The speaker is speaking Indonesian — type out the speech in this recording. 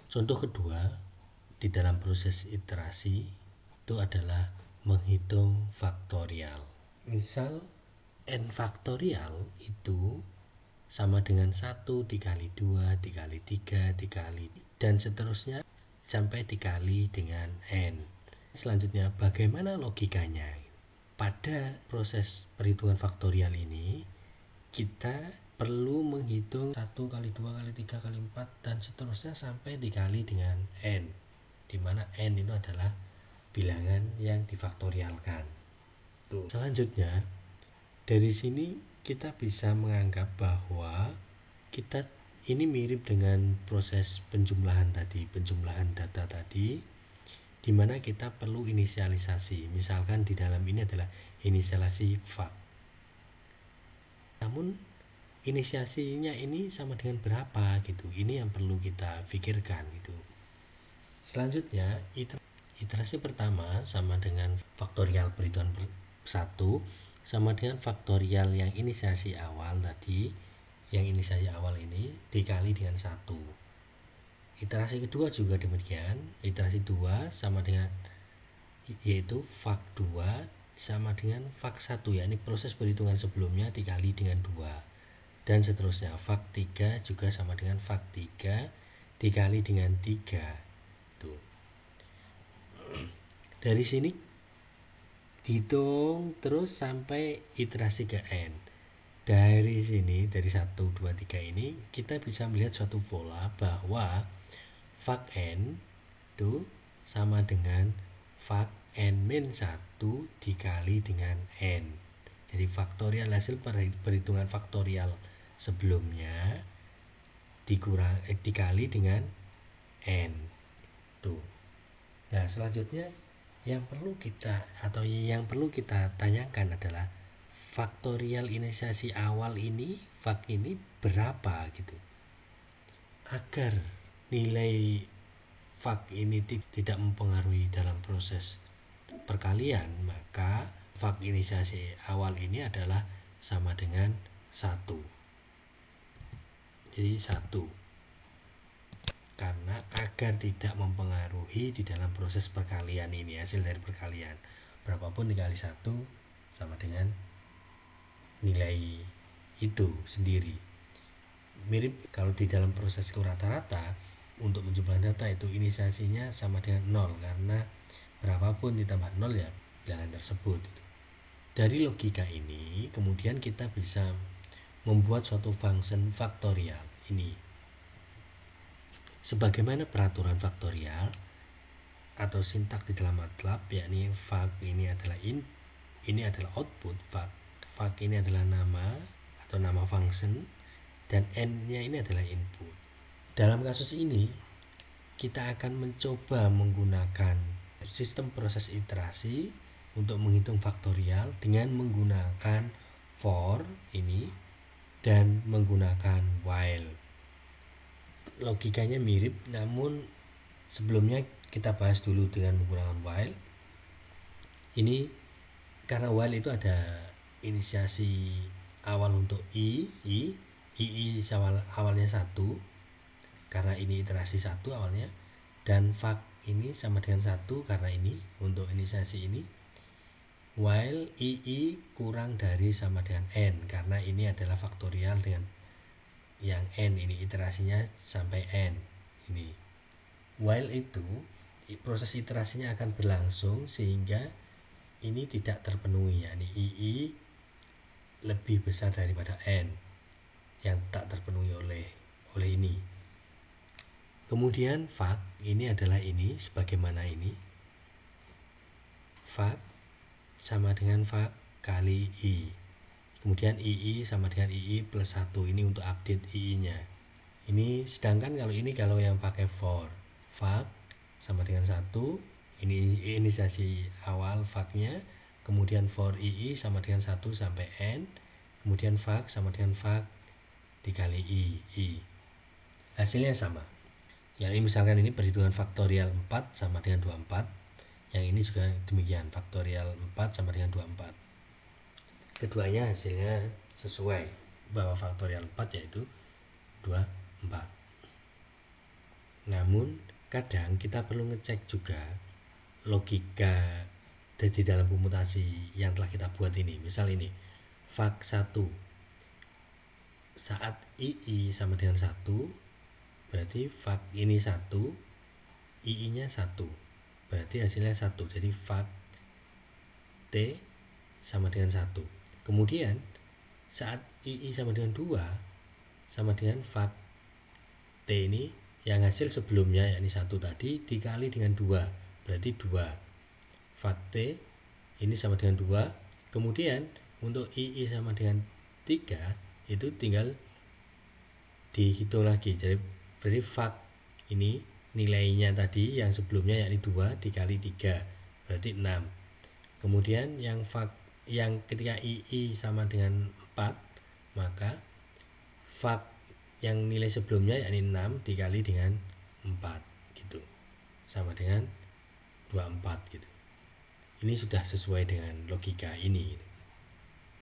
Contoh kedua di dalam proses iterasi itu adalah menghitung faktorial. Misal n faktorial itu sama dengan 1 dikali 2 dikali 3 dikali dan seterusnya sampai dikali dengan n. Selanjutnya bagaimana logikanya? Pada proses perhitungan faktorial ini kita perlu menghitung 1 kali 2 kali 3 kali 4 dan seterusnya sampai dikali dengan n, di mana n itu adalah bilangan yang difaktorialkan. Selanjutnya dari sini kita bisa menganggap bahwa kita ini mirip dengan proses penjumlahan data tadi, di mana kita perlu inisialisasi. Misalkan di dalam ini adalah inisialisasi fak. Namun inisiasinya ini sama dengan berapa gitu. Ini yang perlu kita pikirkan gitu. Selanjutnya iterasi pertama sama dengan faktorial perhitungan 1 sama dengan faktorial yang inisiasi awal tadi. Yang inisiasi awal ini dikali dengan 1. Iterasi kedua juga demikian. Iterasi 2 sama dengan yaitu fak 2 sama dengan fak 1, yakni proses perhitungan sebelumnya dikali dengan 2. Dan seterusnya fak 3 juga sama dengan fak 3 dikali dengan 3. Tuh. Dari sini hitung terus sampai iterasi ke n. Dari sini, dari 1, 2, 3 ini kita bisa melihat suatu pola bahwa fak n itu sama dengan fak n-1 dikali dengan n. Jadi faktorial hasil perhitungan faktorial sebelumnya dikali dengan n. Tuh. Nah, selanjutnya yang perlu kita tanyakan adalah faktorial inisiasi awal ini, fak ini berapa gitu. Agar nilai fak ini tidak mempengaruhi dalam proses perkalian, maka fak inisiasi awal ini adalah sama dengan 1. Jadi 1. Karena agar tidak mempengaruhi di dalam proses perkalian ini, hasil dari perkalian. Berapapun dikali 1 sama dengan nilai itu sendiri. Mirip kalau di dalam proses rata-rata untuk menjumlahkan data itu inisiasinya sama dengan 0, karena berapapun ditambah 0 ya bilangan tersebut. Dari logika ini kemudian kita bisa membuat suatu function faktorial ini. Sebagaimana peraturan faktorial atau sintak di dalam MATLAB, yakni fak ini adalah output, fak ini adalah nama atau nama function, dan n-nya ini adalah input. Dalam kasus ini kita akan mencoba menggunakan sistem proses iterasi untuk menghitung faktorial dengan menggunakan for ini dan menggunakan while. Logikanya mirip, namun sebelumnya kita bahas dulu dengan menggunakan while. Ini karena while itu ada inisiasi awal untuk i awalnya 1, karena ini iterasi 1 awalnya, dan fak ini sama dengan 1 karena ini untuk inisiasi ini, while ii kurang dari sama dengan n karena ini adalah faktorial dengan yang n, ini iterasinya sampai n ini. While itu proses iterasinya akan berlangsung sehingga ini tidak terpenuhi, yakni ii lebih besar daripada n yang tak terpenuhi oleh ini. Kemudian fak ini adalah ini sebagaimana ini, fak sama dengan fak kali i. Kemudian ii sama dengan ii plus 1, ini untuk update ii nya ini. Sedangkan kalau yang pakai for, fak sama dengan 1, ini inisiasi awal faknya, kemudian for ii sama dengan 1 sampai n, kemudian fak sama dengan fak dikali i. Hasilnya sama. Yang ini misalkan ini perhitungan faktorial 4 sama dengan 24, yang ini juga demikian, faktorial 4 sama dengan 24. Keduanya hasilnya sesuai, bahwa faktorial 4 yaitu 24. Namun kadang kita perlu ngecek juga logika di dalam komutasi yang telah kita buat ini. Misal ini, fak 1 saat II sama dengan 1, berarti fak ini 1, II nya 1, berarti hasilnya 1. Jadi fak T sama dengan 1. Kemudian saat II sama dengan 2, sama dengan fak T ini yang hasil sebelumnya, yakni 1 tadi, dikali dengan 2, berarti 2. Fak T ini sama dengan 2. Kemudian untuk II sama dengan 3, itu tinggal dihitung lagi. Jadi berarti fak ini nilainya tadi yang sebelumnya yakni 2 dikali 3, berarti 6. Kemudian yang ketika II sama dengan 4, maka fak yang nilai sebelumnya yakni 6 dikali dengan 4 gitu, sama dengan 24 gitu. Ini sudah sesuai dengan logika ini.